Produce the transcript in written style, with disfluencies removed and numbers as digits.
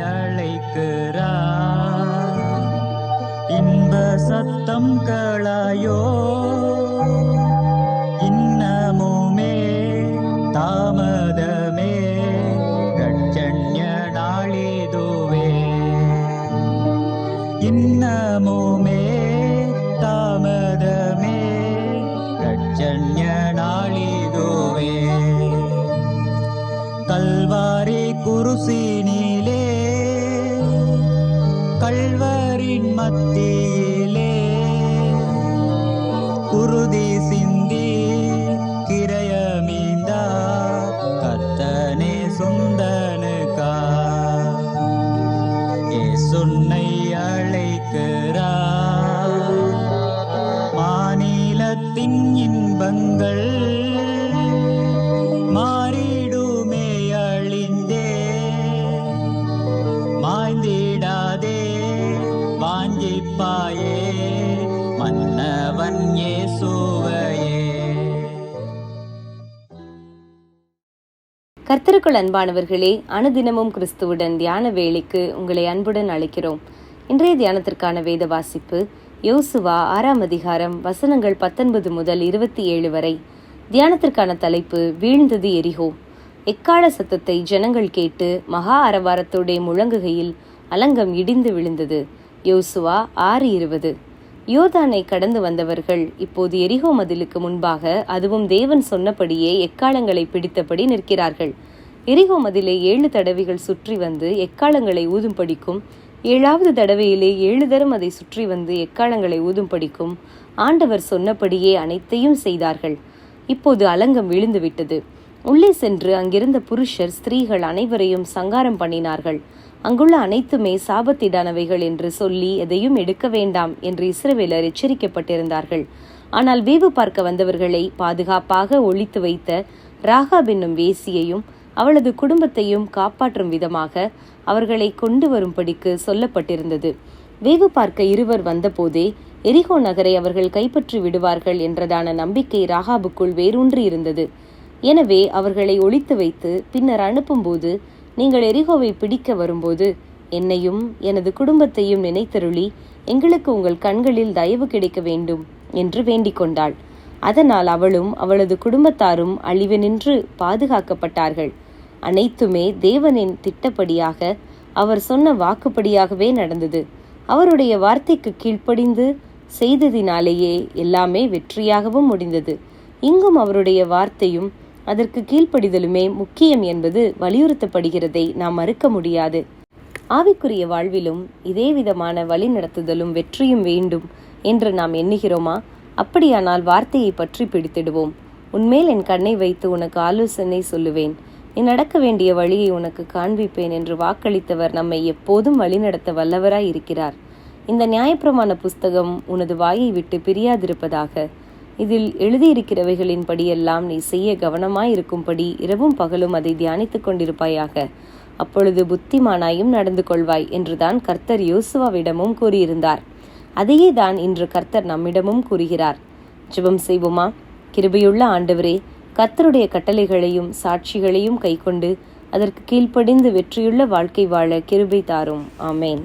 அழைக்கிறார். இன்ப சத்தம் கேளாயோ, இன்னமுமே தாமதமே, ரட்சண்ய நாளிதுவே. இன்னமுமே தாமதமே, ரட்சண்ய நாளிதுவே. கல்வாரி குருசினிலே, கல்வரின் மத்தியிலே, குருதி சிந்தி கிரயமீந்தா கர்த்தனே சுந்தனுக்கா. ஏசுன்னை அழைக்கிறார். மாநிலத்தின் இன்பங்கள் மாறிடுமே அழிந்தே, மாய்ந்திடாதே வாஞ்சிப்பாயே, மன்னவன் இயேசுவையே. கர்த்தருக்குள் அன்பானவர்களே, அனுதினமும் கிறிஸ்துவுடன் தியான வேளைக்கு உங்களை அன்புடன் அழைக்கிறோம். இன்றைய தியானத்திற்கான வேத வாசிப்பு யோசுவா 6ஆம் அதிகாரம் வசனங்கள் 19 முதல் 27 வரை. தியானத்திற்கான தலைப்பு வீழ்ந்தது எரிகோ. எக்கால சத்தத்தை ஜனங்கள் கேட்டு மகா அரவாரத்தோடே முழங்குகையில் அலங்கம் இடிந்து விழுந்தது. யோசுவா 6:20. யோர்தானை கடந்து வந்தவர்கள் இப்போது எரிகோ மதிலுக்கு முன்பாக, அதுவும் தேவன் சொன்னபடியே எக்காலங்களை பிடித்தபடி நிற்கிறார்கள். எரிகோ மதிலை 7 தடவைகள் சுற்றி வந்து எக்காலங்களை ஊதும்படிக்கும், 7வது தடவையிலே 7 தரம் அதை சுற்றி வந்து எக்காலங்களை ஊதும்படிக்கும் ஆண்டவர் சொன்னபடியே அனைத்தையும் செய்தார்கள். இப்போது அலங்கம் விழுந்துவிட்டது. உள்ளே சென்று அங்கிருந்த புருஷர் ஸ்திரீகள் அனைவரையும் சங்காரம் பண்ணினார்கள். அங்குள்ள அனைத்துமே சாபத்திடானவைகள் என்று சொல்லி எதையும் எடுக்க வேண்டாம் என்று இஸ்ரவேலர் எச்சரிக்கப்பட்டிருந்தார்கள். ஆனால் வேவு பார்க்க வந்தவர்களை பாதுகாப்பாக ஒளித்து வைத்த ராகாப் என்னும் வேசியையும் அவளது குடும்பத்தையும் காப்பாற்றும் விதமாக அவர்களை கொண்டு வரும்படிக்கு சொல்லப்பட்டிருந்தது. வேவு பார்க்க இருவர் வந்தபோதே எரிகோ நகரை அவர்கள் கைப்பற்றி விடுவார்கள் என்றதான நம்பிக்கை ராகாபுக்குள் வேரூன்றி இருந்தது. எனவே அவர்களை ஒளித்து வைத்து பின்னர் அனுப்பும்போது, நீங்கள் எரிகோவை பிடிக்க வரும்போது என்னையும் எனது குடும்பத்தையும் நினைத்தருளி எங்களுக்கு உங்கள் கண்களில் தயவு கிடைக்க வேண்டும் என்று வேண்டிக் கொண்டாள். அதனால் அவளும் அவளது குடும்பத்தாரும் அழிவினின்று பாதுகாக்கப்பட்டார்கள். அனைத்துமே தேவனின் திட்டப்படியாக, அவர் சொன்ன வாக்குப்படியாகவே நடந்தது. அவருடைய வார்த்தைக்கு கீழ்ப்படிந்து செய்ததினாலேயே எல்லாமே வெற்றியாகவும் முடிந்தது. இங்கும் அவருடைய வார்த்தையும் அதற்கு கீழ்ப்படிதலுமே முக்கியம் என்பது வலியுறுத்தப்படுகிறதை நாம் மறுக்க முடியாது. ஆவிக்குரிய வாழ்விலும் இதே விதமான வழிநடத்துதலும் வெற்றியும் வேண்டும் என்று நாம் எண்ணுகிறோமா? அப்படியானால் வார்த்தையை பற்றி பிடித்திடுவோம். உன்மேல் என் கண்ணை வைத்து உனக்கு ஆலோசனை சொல்லுவேன், நீ நடக்க வேண்டிய வழியை உனக்கு காண்பிப்பேன் என்று வாக்களித்தவர் நம்மை எப்போதும் வழிநடத்த வல்லவராய் இருக்கிறார். இந்த நியாயப்பிரமாண புஸ்தகம் உனது வாயை விட்டு பிரியாதிருப்பதாக. இதில் எழுதியிருக்கிறவைகளின் படியெல்லாம் நீ செய்ய கவனமாயிருக்கும்படி இரவும் பகலும் அதை தியானித்துக் கொண்டிருப்பாயாக. அப்பொழுது புத்திமானாயும் நடந்து கொள்வாய் என்றுதான் கர்த்தர் யோசுவாவிடமும் கூறியிருந்தார். அதையே தான் இன்று கர்த்தர் நம்மிடமும் கூறுகிறார். ஜெபம் செய்வோமா? கிருபையுள்ள ஆண்டவரே, கர்த்தருடைய கட்டளைகளையும் சாட்சிகளையும் கைக்கொண்டு அதற்கு கீழ்ப்படிந்து வெற்றியுள்ள வாழ்க்கை வாழ கிருபை தாரும். ஆமேன்.